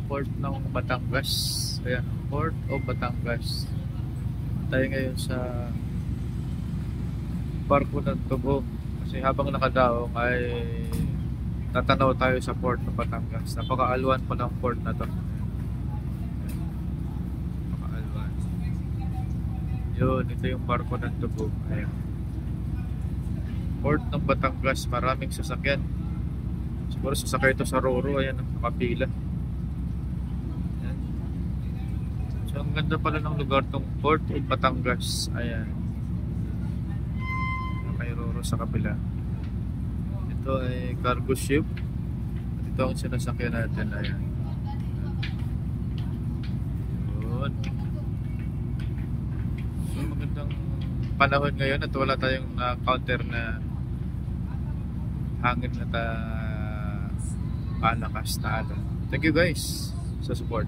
Port ng Batangas. Ayan, Port of Batangas. Tayo ngayon sa barko ng Tubo. Kasi habang nakadaong ay tatanaw tayo sa Port ng Batangas. Napakaalwan po ng port na to. Napakaalwan. Yun, ito yung barko ng Tubo. Ayan. Port ng Batangas, maraming sasakyan. Siguro sasakay ito sa Roro. Ayan, nakapila. Ayan. So, ang ganda pala ng lugar tong Port of Batangas. Ayan. Kay Roro sa kapila. Ito ay cargo ship. At ito ang sinasakyan natin. Ayan. Yun. So, magandang panahon ngayon at wala tayong counter na hangin na palakas na alon. Thank you guys sa support.